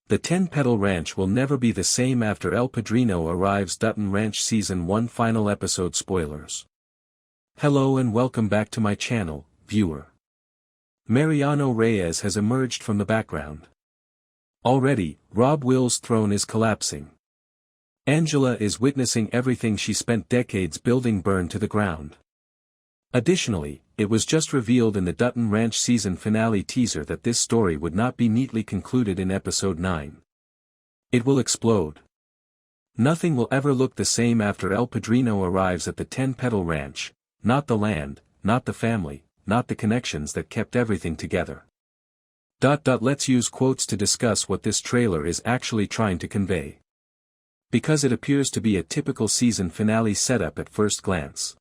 The 10-Petal Ranch will never be the same after El Padrino arrives. Dutton Ranch Season 1 Final Episode Spoilers. Hello and welcome back to my channel, viewer. Mariano Reyes has emerged from the background. Already, Rob Will's throne is collapsing. Angela is witnessing everything she spent decades building burn to the ground. Additionally, it was just revealed in the Dutton Ranch season finale teaser that this story would not be neatly concluded in episode 9. It will explode. Nothing will ever look the same after El Padrino arrives at the 10-Petal Ranch, not the land, not the family, not the connections that kept everything together. Let's use quotes to discuss what this trailer is actually trying to convey. Because it appears to be a typical season finale setup at first glance.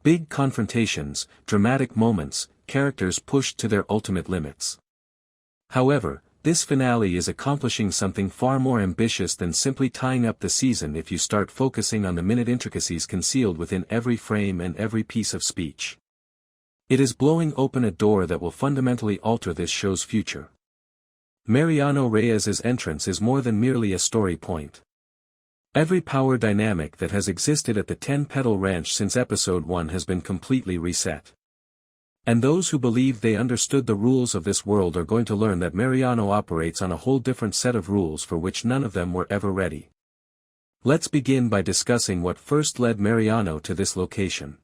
Big confrontations, dramatic moments, characters pushed to their ultimate limits. However, this finale is accomplishing something far more ambitious than simply tying up the season if you start focusing on the minute intricacies concealed within every frame and every piece of speech. It is blowing open a door that will fundamentally alter this show's future. Mariano Reyes's entrance is more than merely a story point. Every power dynamic that has existed at the 10-Petal Ranch since episode 1 has been completely reset. And those who believe they understood the rules of this world are going to learn that Mariano operates on a whole different set of rules for which none of them were ever ready. Let's begin by discussing what first led Mariano to this location.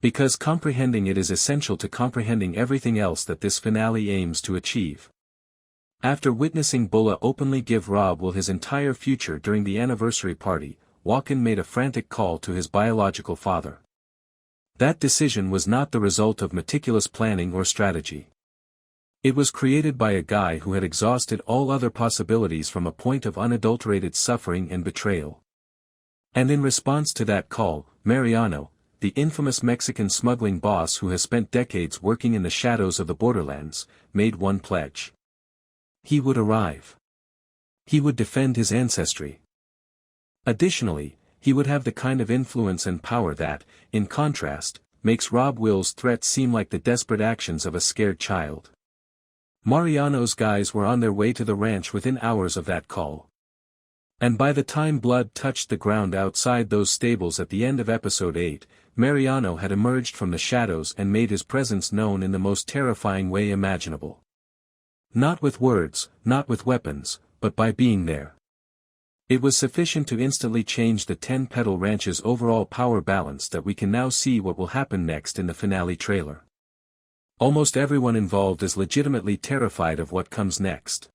Because comprehending it is essential to comprehending everything else that this finale aims to achieve. After witnessing Bulla openly give Rob Will his entire future during the anniversary party, Joaquin made a frantic call to his biological father. That decision was not the result of meticulous planning or strategy. It was created by a guy who had exhausted all other possibilities from a point of unadulterated suffering and betrayal. And in response to that call, Mariano, the infamous Mexican smuggling boss who has spent decades working in the shadows of the borderlands, made one pledge. He would arrive. He would defend his ancestry. Additionally, he would have the kind of influence and power that, in contrast, makes Rob Will's threat seem like the desperate actions of a scared child. Mariano's guys were on their way to the ranch within hours of that call. And by the time blood touched the ground outside those stables at the end of episode 8, Mariano had emerged from the shadows and made his presence known in the most terrifying way imaginable. Not with words, not with weapons, but by being there. It was sufficient to instantly change the 10-Petal Ranch's overall power balance that we can now see what will happen next in the finale trailer. Almost everyone involved is legitimately terrified of what comes next.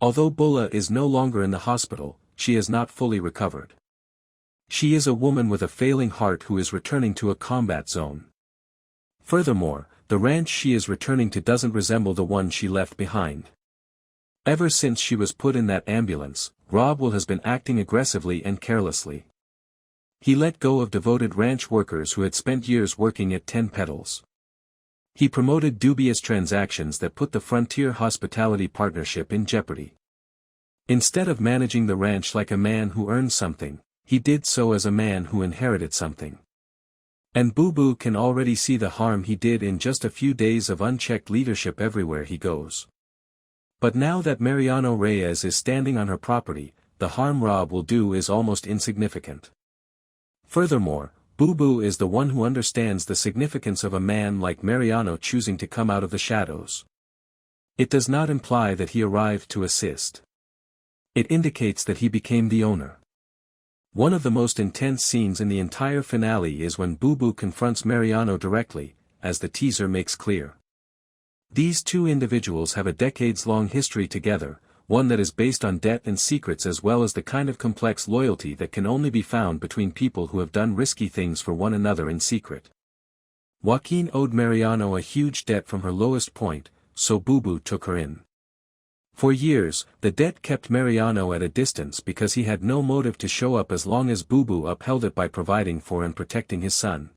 Although Bulla is no longer in the hospital, she is not fully recovered. She is a woman with a failing heart who is returning to a combat zone. Furthermore, the ranch she is returning to doesn't resemble the one she left behind. Ever since she was put in that ambulance, Rob Will has been acting aggressively and carelessly. He let go of devoted ranch workers who had spent years working at 10 Petals. He promoted dubious transactions that put the Frontier Hospitality Partnership in jeopardy. Instead of managing the ranch like a man who earned something, he did so as a man who inherited something. And Boo Boo can already see the harm he did in just a few days of unchecked leadership everywhere he goes. But now that Mariano Reyes is standing on her property, the harm Rob will do is almost insignificant. Furthermore, Boo Boo is the one who understands the significance of a man like Mariano choosing to come out of the shadows. It does not imply that he arrived to assist. It indicates that he became the owner. One of the most intense scenes in the entire finale is when Boo Boo confronts Mariano directly, as the teaser makes clear. These two individuals have a decades-long history together, one that is based on debt and secrets as well as the kind of complex loyalty that can only be found between people who have done risky things for one another in secret. Joaquin owed Mariano a huge debt from her lowest point, so Boo Boo took her in. For years, the debt kept Mariano at a distance because he had no motive to show up as long as Boo Boo upheld it by providing for and protecting his son.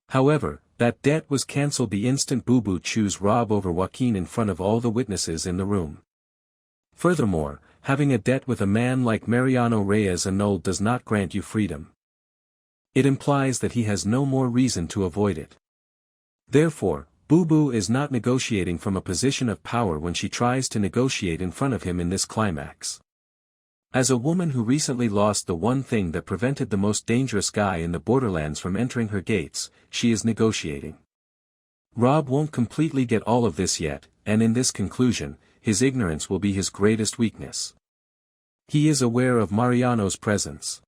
However, that debt was cancelled the instant Boo Boo chose Rob over Joaquin in front of all the witnesses in the room. Furthermore, having a debt with a man like Mariano Reyes annulled does not grant you freedom. It implies that he has no more reason to avoid it. Therefore, Boo Boo is not negotiating from a position of power when she tries to negotiate in front of him in this climax. As a woman who recently lost the one thing that prevented the most dangerous guy in the borderlands from entering her gates, she is negotiating. Rob won't completely get all of this yet, and in this conclusion, his ignorance will be his greatest weakness. He is aware of Mariano's presence.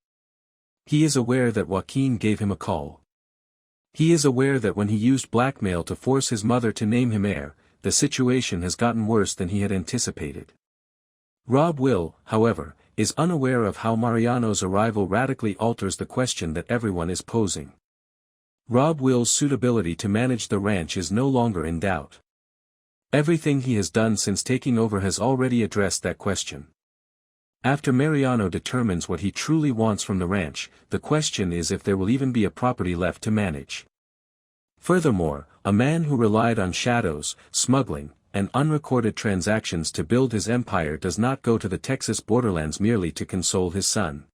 He is aware that Joaquin gave him a call. He is aware that when he used blackmail to force his mother to name him heir, the situation has gotten worse than he had anticipated. Rob Will, however, is unaware of how Mariano's arrival radically alters the question that everyone is posing. Rob Will's suitability to manage the ranch is no longer in doubt. Everything he has done since taking over has already addressed that question. After Mariano determines what he truly wants from the ranch, the question is if there will even be a property left to manage. Furthermore, a man who relied on shadows, smuggling, and unrecorded transactions to build his empire does not go to the Texas borderlands merely to console his son.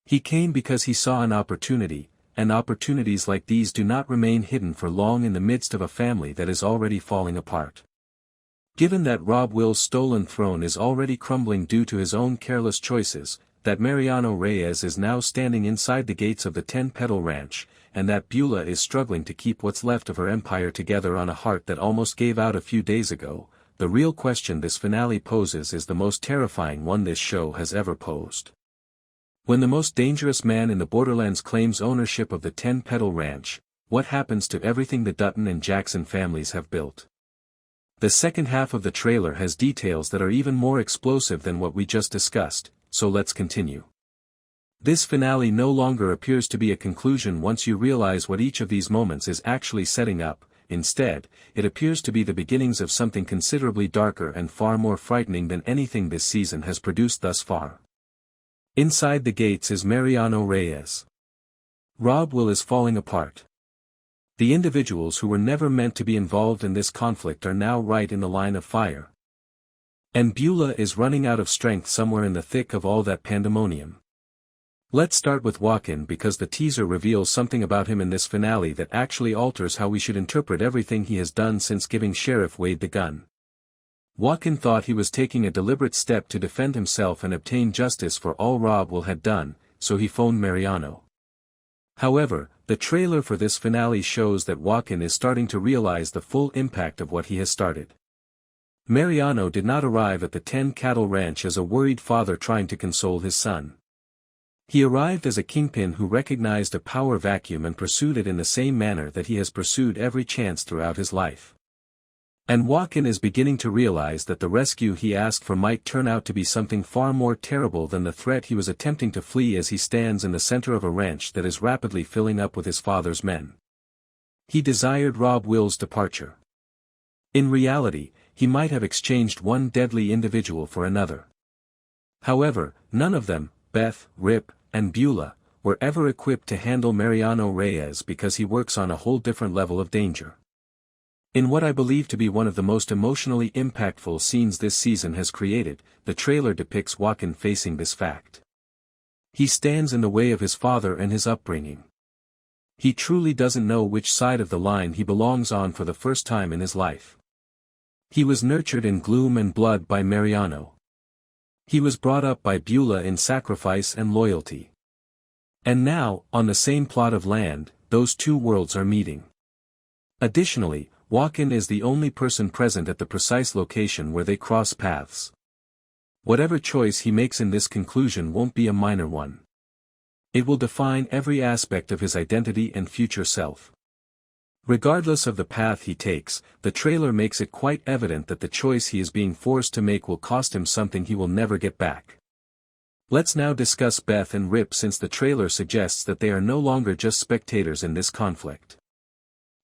He came because he saw an opportunity, and opportunities like these do not remain hidden for long in the midst of a family that is already falling apart. Given that Rob Will's stolen throne is already crumbling due to his own careless choices, that Mariano Reyes is now standing inside the gates of the Petal Ranch, and that Beulah is struggling to keep what's left of her empire together on a heart that almost gave out a few days ago, the real question this finale poses is the most terrifying one this show has ever posed. When the most dangerous man in the borderlands claims ownership of the Petal Ranch, what happens to everything the Dutton and Jackson families have built? The second half of the trailer has details that are even more explosive than what we just discussed, so let's continue. This finale no longer appears to be a conclusion once you realize what each of these moments is actually setting up. Instead, it appears to be the beginnings of something considerably darker and far more frightening than anything this season has produced thus far. Inside the gates is Mariano Reyes. Rob Will is falling apart. The individuals who were never meant to be involved in this conflict are now right in the line of fire. And Beulah is running out of strength somewhere in the thick of all that pandemonium. Let's start with Joaquin because the teaser reveals something about him in this finale that actually alters how we should interpret everything he has done since giving Sheriff Wade the gun. Joaquin thought he was taking a deliberate step to defend himself and obtain justice for all Rob Will had done, so he phoned Mariano. However, the trailer for this finale shows that Joaquin is starting to realize the full impact of what he has started. Mariano did not arrive at the Cattle Ranch as a worried father trying to console his son. He arrived as a kingpin who recognized a power vacuum and pursued it in the same manner that he has pursued every chance throughout his life. And Joaquin is beginning to realize that the rescue he asked for might turn out to be something far more terrible than the threat he was attempting to flee as he stands in the center of a ranch that is rapidly filling up with his father's men. He desired Rob Will's departure. In reality, he might have exchanged one deadly individual for another. However, none of them, Beth, Rip, and Beulah, were ever equipped to handle Mariano Reyes because he works on a whole different level of danger. In what I believe to be one of the most emotionally impactful scenes this season has created, the trailer depicts Joaquin facing this fact. He stands in the way of his father and his upbringing. He truly doesn't know which side of the line he belongs on for the first time in his life. He was nurtured in gloom and blood by Mariano. He was brought up by Beulah in sacrifice and loyalty. And now, on the same plot of land, those two worlds are meeting. Additionally, Joaquin is the only person present at the precise location where they cross paths. Whatever choice he makes in this conclusion won't be a minor one. It will define every aspect of his identity and future self. Regardless of the path he takes, the trailer makes it quite evident that the choice he is being forced to make will cost him something he will never get back. Let's now discuss Beth and Rip since the trailer suggests that they are no longer just spectators in this conflict.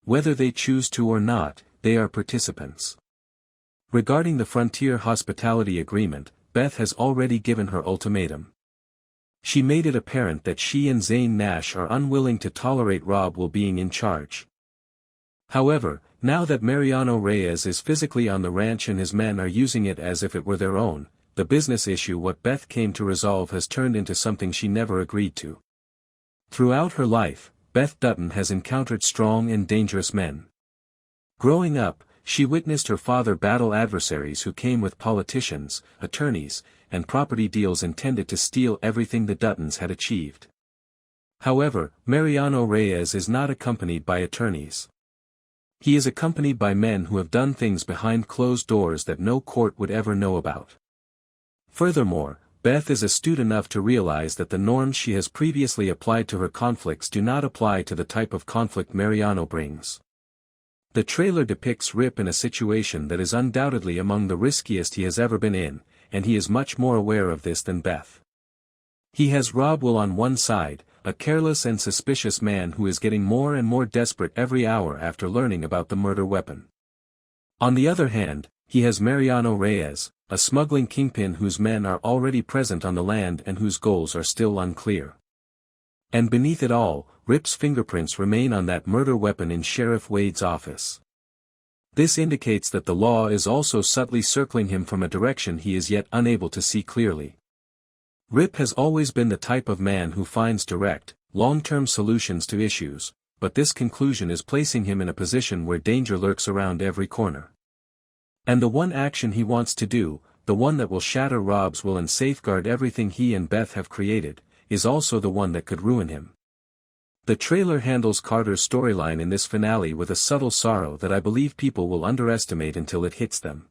Whether they choose to or not, they are participants. Regarding the Frontier Hospitality Agreement, Beth has already given her ultimatum. She made it apparent that she and Zane Nash are unwilling to tolerate Rob Will being in charge. However, now that Mariano Reyes is physically on the ranch and his men are using it as if it were their own, the business issue what Beth came to resolve has turned into something she never agreed to. Throughout her life, Beth Dutton has encountered strong and dangerous men. Growing up, she witnessed her father battle adversaries who came with politicians, attorneys, and property deals intended to steal everything the Duttons had achieved. However, Mariano Reyes is not accompanied by attorneys. He is accompanied by men who have done things behind closed doors that no court would ever know about. Furthermore, Beth is astute enough to realize that the norms she has previously applied to her conflicts do not apply to the type of conflict Mariano brings. The trailer depicts Rip in a situation that is undoubtedly among the riskiest he has ever been in, and he is much more aware of this than Beth. He has Rob Will on one side, a careless and suspicious man who is getting more and more desperate every hour after learning about the murder weapon. On the other hand, he has Mariano Reyes, a smuggling kingpin whose men are already present on the land and whose goals are still unclear. And beneath it all, Rip's fingerprints remain on that murder weapon in Sheriff Wade's office. This indicates that the law is also subtly circling him from a direction he is yet unable to see clearly. Rip has always been the type of man who finds direct, long-term solutions to issues, but this conclusion is placing him in a position where danger lurks around every corner. And the one action he wants to do, the one that will shatter Rob's will and safeguard everything he and Beth have created, is also the one that could ruin him. The trailer handles Carter's storyline in this finale with a subtle sorrow that I believe people will underestimate until it hits them.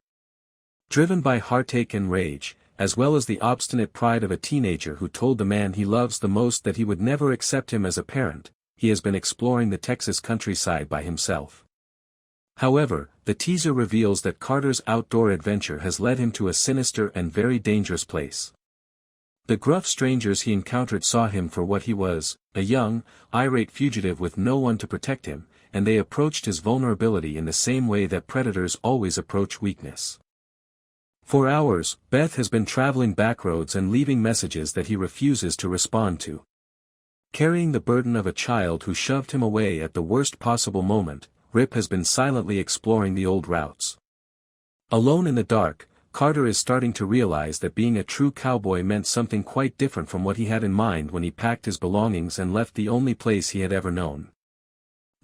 Driven by heartache and rage, as well as the obstinate pride of a teenager who told the man he loves the most that he would never accept him as a parent, he has been exploring the Texas countryside by himself. However, the teaser reveals that Carter's outdoor adventure has led him to a sinister and very dangerous place. The gruff strangers he encountered saw him for what he was, a young, irate fugitive with no one to protect him, and they approached his vulnerability in the same way that predators always approach weakness. For hours, Beth has been traveling backroads and leaving messages that he refuses to respond to. Carrying the burden of a child who shoved him away at the worst possible moment, Rip has been silently exploring the old routes. Alone in the dark, Carter is starting to realize that being a true cowboy meant something quite different from what he had in mind when he packed his belongings and left the only place he had ever known.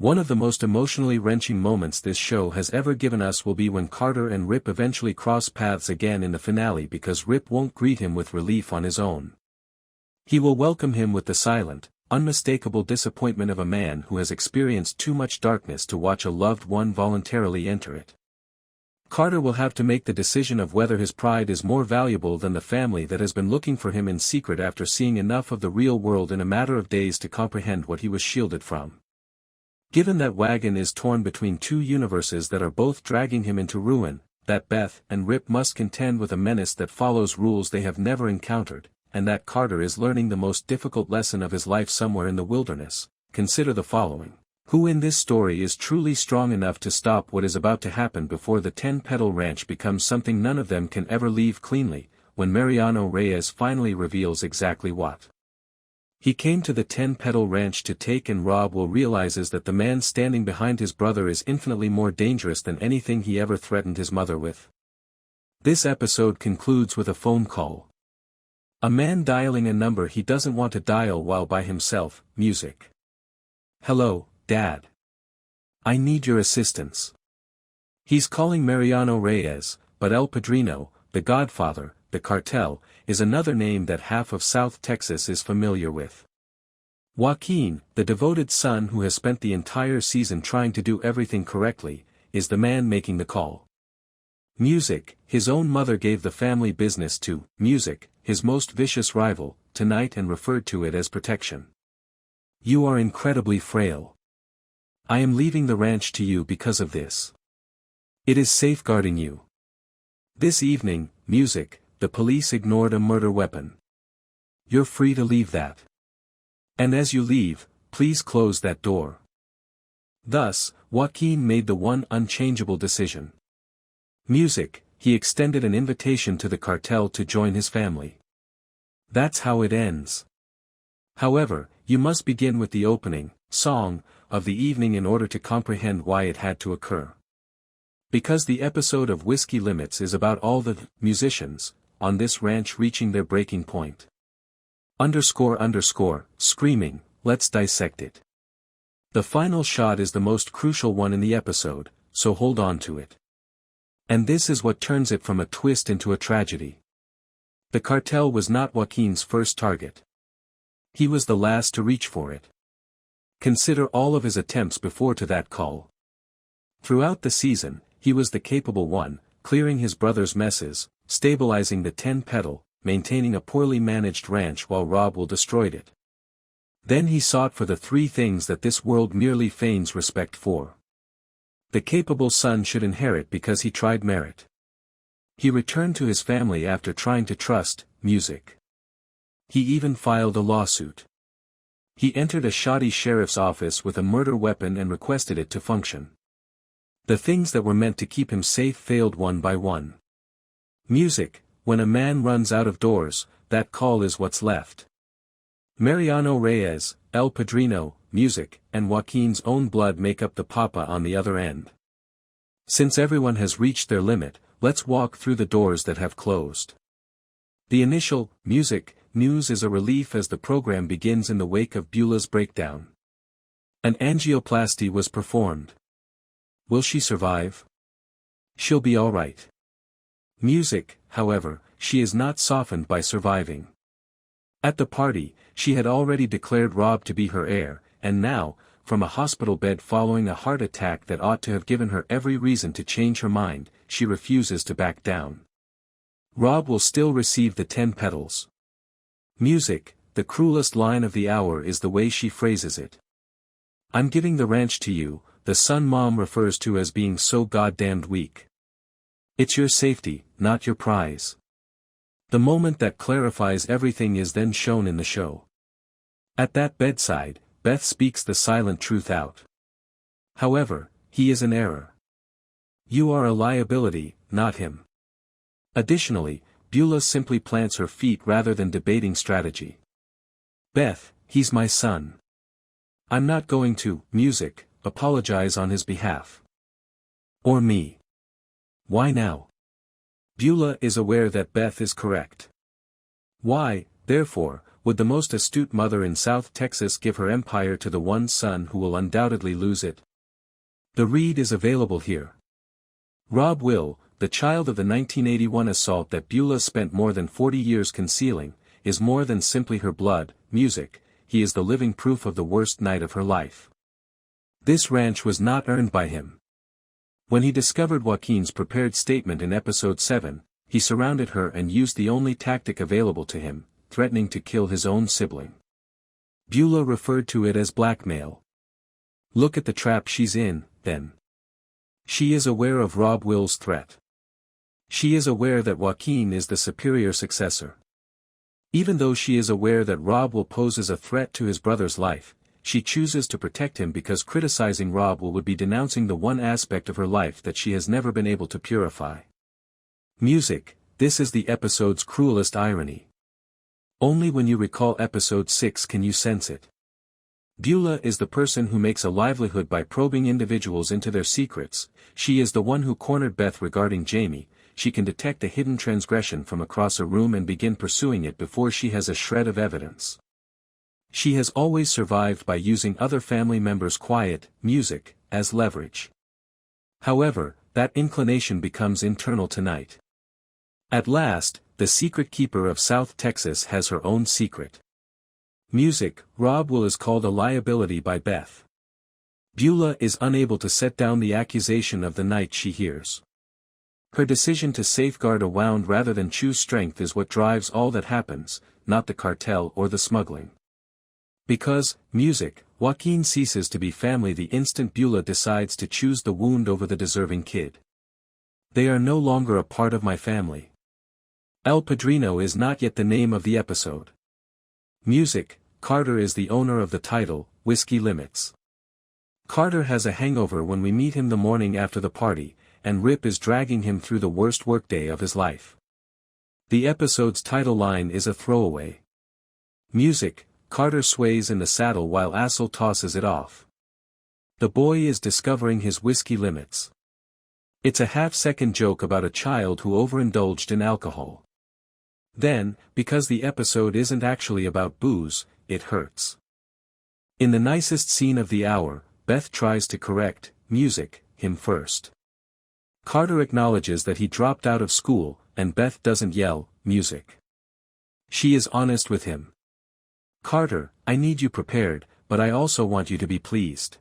One of the most emotionally wrenching moments this show has ever given us will be when Carter and Rip eventually cross paths again in the finale because Rip won't greet him with relief on his own. He will welcome him with the silent, unmistakable disappointment of a man who has experienced too much darkness to watch a loved one voluntarily enter it. Carter will have to make the decision of whether his pride is more valuable than the family that has been looking for him in secret after seeing enough of the real world in a matter of days to comprehend what he was shielded from. Given that Wagon is torn between two universes that are both dragging him into ruin, that Beth and Rip must contend with a menace that follows rules they have never encountered, and that Carter is learning the most difficult lesson of his life somewhere in the wilderness, consider the following. Who in this story is truly strong enough to stop what is about to happen before the Petal Ranch becomes something none of them can ever leave cleanly, when Mariano Reyes finally reveals exactly what he came to the Petal Ranch to take, and Rob Will realizes that the man standing behind his brother is infinitely more dangerous than anything he ever threatened his mother with. This episode concludes with a phone call. A man dialing a number he doesn't want to dial while by himself, music. Hello, Dad. I need your assistance. He's calling Mariano Reyes, but El Padrino, the Godfather, the cartel, is another name that half of South Texas is familiar with. Joaquin, the devoted son who has spent the entire season trying to do everything correctly, is the man making the call. Music, his own mother gave the family business to Music, his most vicious rival, tonight and referred to it as protection. You are incredibly frail. I am leaving the ranch to you because of this. It is safeguarding you. This evening, Music, the police ignored a murder weapon. You're free to leave that. And as you leave, please close that door. Thus, Joaquin made the one unchangeable decision. Music, he extended an invitation to the cartel to join his family. That's how it ends. However, you must begin with the opening song of the evening in order to comprehend why it had to occur. Because the episode of Whiskey Limits is about all the musicians on this ranch reaching their breaking point. Screaming, let's dissect it. The final shot is the most crucial one in the episode, so hold on to it. And this is what turns it from a twist into a tragedy. The cartel was not Joaquin's first target. He was the last to reach for it. Consider all of his attempts before to that call. Throughout the season, he was the capable one, clearing his brother's messes, stabilizing the 10 Petal, maintaining a poorly managed ranch while Rob will destroyed it. Then he sought for the three things that this world merely feigns respect for. The capable son should inherit because he tried merit. He returned to his family after trying to trust music. He even filed a lawsuit. He entered a shoddy sheriff's office with a murder weapon and requested it to function. The things that were meant to keep him safe failed one by one. Music, when a man runs out of doors, that call is what's left. Mariano Reyes, El Padrino, music, and Joaquin's own blood make up the papa on the other end. Since everyone has reached their limit, let's walk through the doors that have closed. The initial, music, news is a relief as the program begins in the wake of Beulah's breakdown. An angioplasty was performed. Will she survive? She'll be alright. Music, however, she is not softened by surviving. At the party, she had already declared Rob to be her heir, and now, from a hospital bed following a heart attack that ought to have given her every reason to change her mind, she refuses to back down. Rob will still receive the 10 petals. Music, the cruelest line of the hour is the way she phrases it. I'm giving the ranch to you, the son mom refers to as being so goddamned weak. It's your safety, not your prize. The moment that clarifies everything is then shown in the show. At that bedside, Beth speaks the silent truth out. However, he is an error. You are a liability, not him. Additionally, Beulah simply plants her feet rather than debating strategy. Beth, he's my son. I'm not going to, music, apologize on his behalf. Or me. Why now? Beulah is aware that Beth is correct. Why, therefore, would the most astute mother in South Texas give her empire to the one son who will undoubtedly lose it? The read is available here. Rob Will, the child of the 1981 assault that Beulah spent more than 40 years concealing, is more than simply her blood, music, he is the living proof of the worst night of her life. This ranch was not earned by him. When he discovered Joaquin's prepared statement in episode 7, he surrounded her and used the only tactic available to him, threatening to kill his own sibling. Beulah referred to it as blackmail. Look at the trap she's in, then. She is aware of Rob Will's threat. She is aware that Joaquin is the superior successor. Even though she is aware that Rob will pose as a threat to his brother's life, she chooses to protect him because criticizing Rob would be denouncing the one aspect of her life that she has never been able to purify. Music, this is the episode's cruelest irony. Only when you recall episode 6 can you sense it. Beulah is the person who makes a livelihood by probing individuals into their secrets. She is the one who cornered Beth regarding Jamie. She can detect a hidden transgression from across a room and begin pursuing it before she has a shred of evidence. She has always survived by using other family members' quiet, music, as leverage. However, that inclination becomes internal tonight. At last, the secret keeper of South Texas has her own secret. Music, Rob Will is called a liability by Beth. Beulah is unable to set down the accusation of the night she hears. Her decision to safeguard a wound rather than choose strength is what drives all that happens, not the cartel or the smuggling. Because, music, Joaquin ceases to be family the instant Beulah decides to choose the wound over the deserving kid. They are no longer a part of my family. El Padrino is not yet the name of the episode. Music, Carter is the owner of the title, Whiskey Limits. Carter has a hangover when we meet him the morning after the party, and Rip is dragging him through the worst workday of his life. The episode's title line is a throwaway. Music, Carter sways in the saddle while Assel tosses it off. The boy is discovering his whiskey limits. It's a half-second joke about a child who overindulged in alcohol. Then, because the episode isn't actually about booze, it hurts. In the nicest scene of the hour, Beth tries to correct, music, him first. Carter acknowledges that he dropped out of school, and Beth doesn't yell, "Music." She is honest with him. "Carter, I need you prepared, but I also want you to be pleased.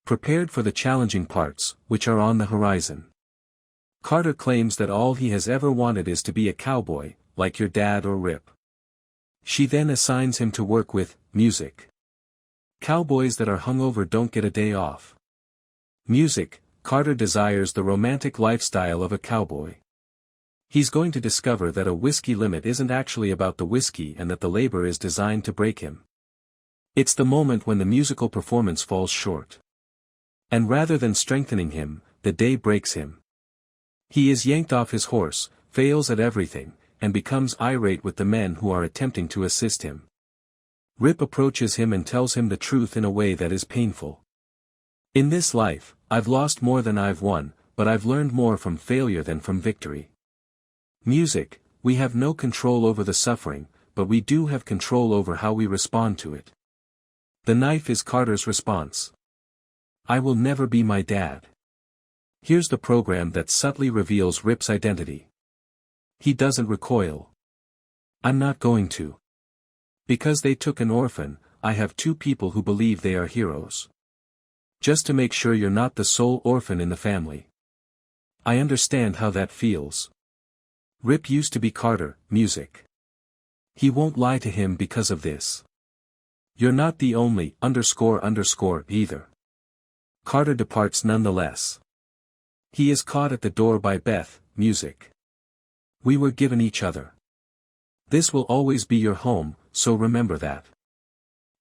Prepared for the challenging parts, which are on the horizon." Carter claims that all he has ever wanted is to be a cowboy, like your dad or Rip. She then assigns him to work with music. Cowboys that are hungover don't get a day off. Music. Carter desires the romantic lifestyle of a cowboy. He's going to discover that a whiskey limit isn't actually about the whiskey and that the labor is designed to break him. It's the moment when the musical performance falls short. And rather than strengthening him, the day breaks him. He is yanked off his horse, fails at everything, and becomes irate with the men who are attempting to assist him. Rip approaches him and tells him the truth in a way that is painful. "In this life, I've lost more than I've won, but I've learned more from failure than from victory. Music, we have no control over the suffering, but we do have control over how we respond to it." The knife is Carter's response. "I will never be my dad." Here's the program that subtly reveals Rip's identity. He doesn't recoil. "I'm not going to. Because they took an orphan, I have two people who believe they are heroes. Just to make sure you're not the sole orphan in the family. I understand how that feels." Rip used to be Carter, music. He won't lie to him because of this. "You're not the only, either." Carter departs nonetheless. He is caught at the door by Beth, music. "We were given each other. This will always be your home, so remember that."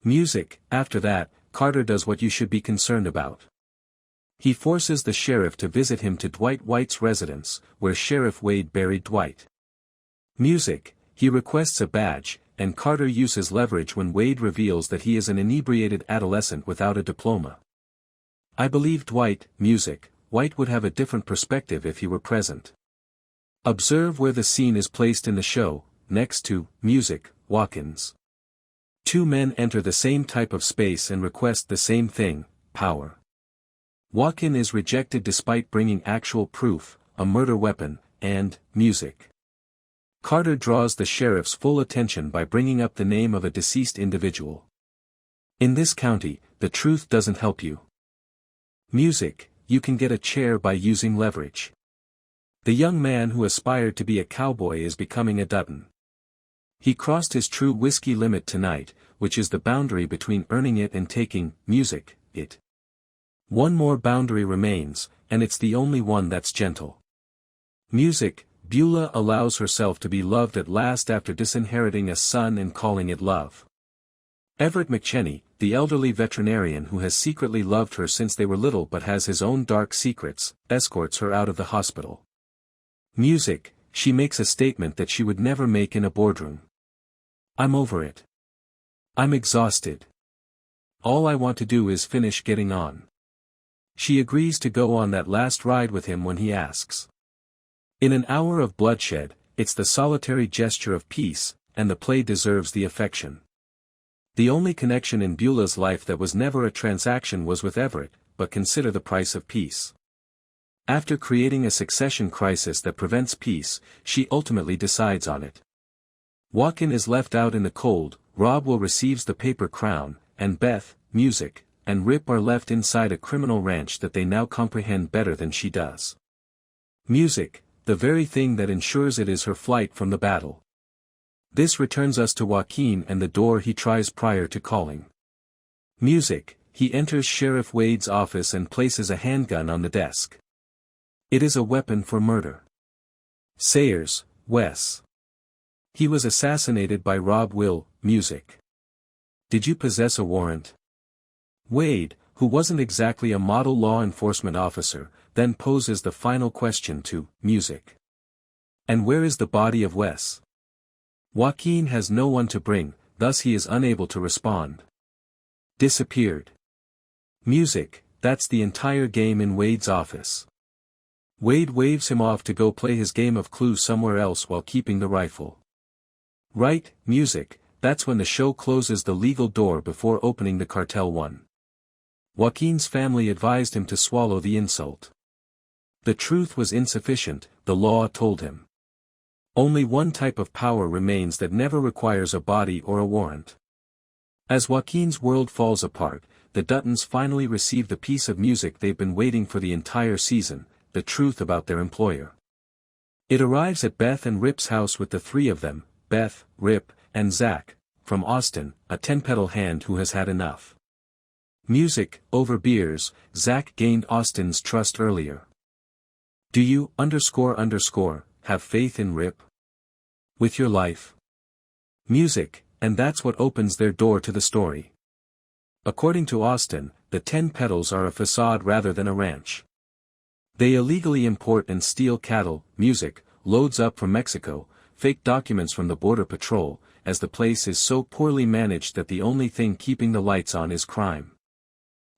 Music. After that, Carter does what you should be concerned about. He forces the sheriff to visit him to Dwight White's residence, where Sheriff Wade buried Dwight. Music. He requests a badge, and Carter uses leverage when Wade reveals that he is an inebriated adolescent without a diploma. "I believe Dwight, music, White would have a different perspective if he were present." Observe where the scene is placed in the show, next to, music, Watkins. Two men enter the same type of space and request the same thing, power. Watkins is rejected despite bringing actual proof, a murder weapon, and music. Carter draws the sheriff's full attention by bringing up the name of a deceased individual. "In this county, the truth doesn't help you. Music, you can get a chair by using leverage." The young man who aspired to be a cowboy is becoming a Dutton. He crossed his true whiskey limit tonight, which is the boundary between earning it and taking, music, it. One more boundary remains, and it's the only one that's gentle. Music. Beulah allows herself to be loved at last after disinheriting a son and calling it love. Everett McChenney, the elderly veterinarian who has secretly loved her since they were little but has his own dark secrets, escorts her out of the hospital. Music. She makes a statement that she would never make in a boardroom. "I'm over it. I'm exhausted. All I want to do is finish getting on." She agrees to go on that last ride with him when he asks. In an hour of bloodshed, it's the solitary gesture of peace, and the play deserves the affection. The only connection in Beulah's life that was never a transaction was with Everett, but consider the price of peace. After creating a succession crisis that prevents peace, she ultimately decides on it. Watkins is left out in the cold, Rob will receives the paper crown, and Beth, music, and Rip are left inside a criminal ranch that they now comprehend better than she does. Music, the very thing that ensures it is her flight from the battle. This returns us to Joaquin and the door he tries prior to calling. Music, he enters Sheriff Wade's office and places a handgun on the desk. It is a weapon for murder. Sayers, Wes. He was assassinated by Rob Will, music. Did you possess a warrant? Wade, who wasn't exactly a model law enforcement officer, then poses the final question to music. And where is the body of Wes? Joaquin has no one to bring, thus he is unable to respond. Disappeared. Music, that's the entire game in Wade's office. Wade waves him off to go play his game of Clue somewhere else while keeping the rifle. Right, music, that's when the show closes the legal door before opening the cartel one. Joaquin's family advised him to swallow the insult. The truth was insufficient, the law told him. Only one type of power remains that never requires a body or a warrant. As Joaquin's world falls apart, the Duttons finally receive the piece of music they've been waiting for the entire season, the truth about their employer. It arrives at Beth and Rip's house with the three of them, Beth, Rip, and Zach, from Austin, a 10-pedal hand who has had enough. Music, over beers, Zach gained Austin's trust earlier. Do you, have faith in Rip? With your life? Music, and that's what opens their door to the story. According to Austin, the 10 Petals are a facade rather than a ranch. They illegally import and steal cattle, music, loads up from Mexico, fake documents from the Border Patrol, as the place is so poorly managed that the only thing keeping the lights on is crime.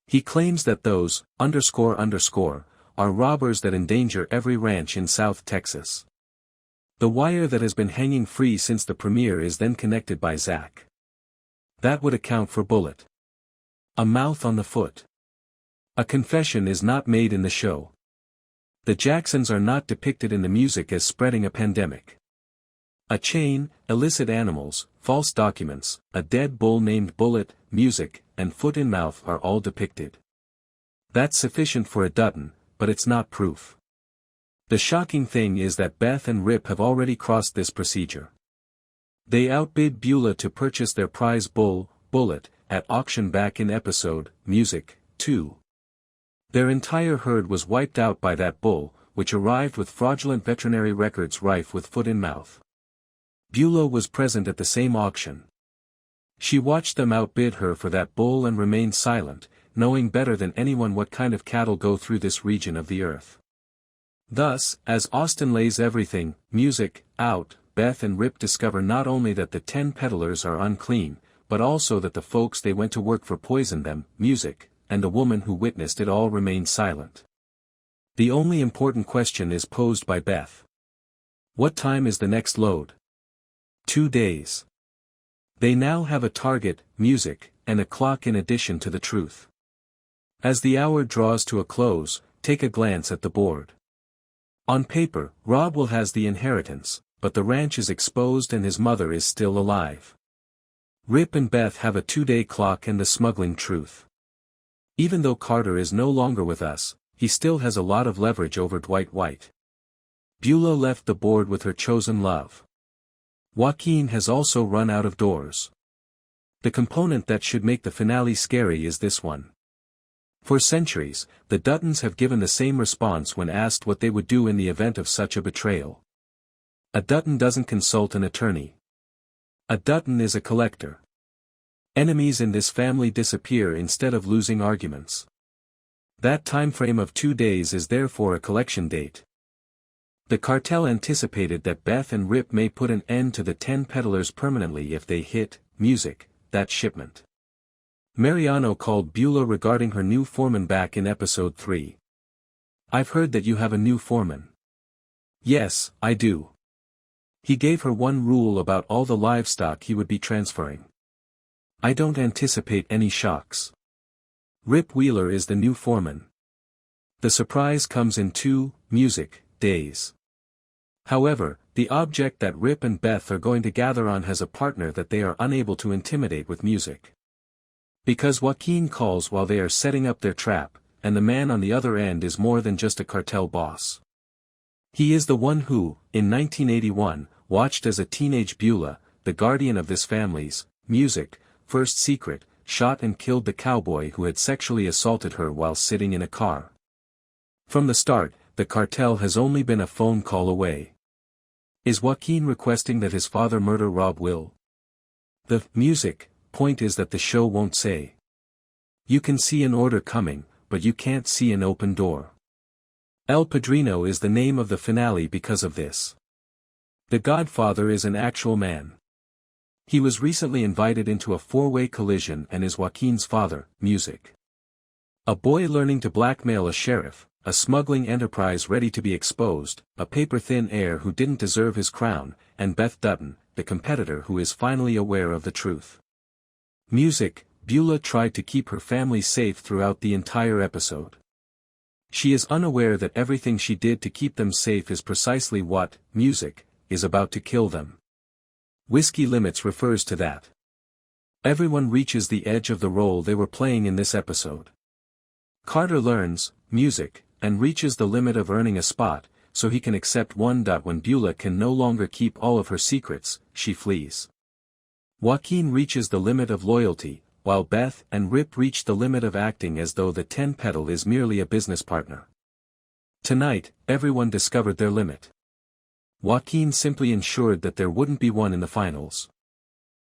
He claims that those, are robbers that endanger every ranch in South Texas. The wire that has been hanging free since the premiere is then connected by Zach. That would account for Bullet. A mouth on the foot. A confession is not made in the show. The Jacksons are not depicted in the music as spreading a pandemic. A chain, illicit animals, false documents, a dead bull named Bullet, music, and foot in mouth are all depicted. That's sufficient for a Dutton, but it's not proof. The shocking thing is that Beth and Rip have already crossed this procedure. They outbid Beulah to purchase their prize bull, Bullet, at auction back in episode, Music, 2. Their entire herd was wiped out by that bull, which arrived with fraudulent veterinary records rife with foot in mouth. Beulah was present at the same auction. She watched them outbid her for that bull and remained silent, knowing better than anyone what kind of cattle go through this region of the earth. Thus, as Austin lays everything, music, out, Beth and Rip discover not only that the 10 peddlers are unclean, but also that the folks they went to work for poisoned them, music, and the woman who witnessed it all remained silent. The only important question is posed by Beth. What time is the next load? 2 days. They now have a target, music, and a clock in addition to the truth. As the hour draws to a close, take a glance at the board. On paper, Rob will has the inheritance, but the ranch is exposed and his mother is still alive. Rip and Beth have a 2-day clock and the smuggling truth. Even though Carter is no longer with us, he still has a lot of leverage over Dwight White. Beulah left the board with her chosen love. Joaquin has also run out of doors. The component that should make the finale scary is this one. For centuries, the Duttons have given the same response when asked what they would do in the event of such a betrayal. A Dutton doesn't consult an attorney. A Dutton is a collector. Enemies in this family disappear instead of losing arguments. That time frame of 2 days is therefore a collection date. The cartel anticipated that Beth and Rip may put an end to the 10 peddlers permanently if they hit, music, that shipment. Mariano called Beulah regarding her new foreman back in episode 3. I've heard that you have a new foreman. Yes, I do. He gave her one rule about all the livestock he would be transferring. I don't anticipate any shocks. Rip Wheeler is the new foreman. The surprise comes in 2 music days. However, the object that Rip and Beth are going to gather on has a partner that they are unable to intimidate with music. Because Joaquin calls while they are setting up their trap, and the man on the other end is more than just a cartel boss. He is the one who, in 1981, watched as a teenage Beulah, the guardian of this family's music first secret, shot and killed the cowboy who had sexually assaulted her while sitting in a car. From the start, the cartel has only been a phone call away. Is Joaquin requesting that his father murder Rob Will? The music point is that the show won't say. You can see an order coming, but you can't see an open door. El Padrino is the name of the finale because of this. The Godfather is an actual man. He was recently invited into a 4-way collision and is Joaquin's father, music. A boy learning to blackmail a sheriff, a smuggling enterprise ready to be exposed, a paper-thin heir who didn't deserve his crown, and Beth Dutton, the competitor who is finally aware of the truth. Music, Beulah tried to keep her family safe throughout the entire episode. She is unaware that everything she did to keep them safe is precisely what, music, is about to kill them. Whiskey Limits refers to that. Everyone reaches the edge of the role they were playing in this episode. Carter learns music, and reaches the limit of earning a spot, so he can accept one. When Beulah can no longer keep all of her secrets, she flees. Joaquin reaches the limit of loyalty, while Beth and Rip reach the limit of acting as though the 10 Petal is merely a business partner. Tonight, everyone discovered their limit. Joaquin simply ensured that there wouldn't be one in the finals.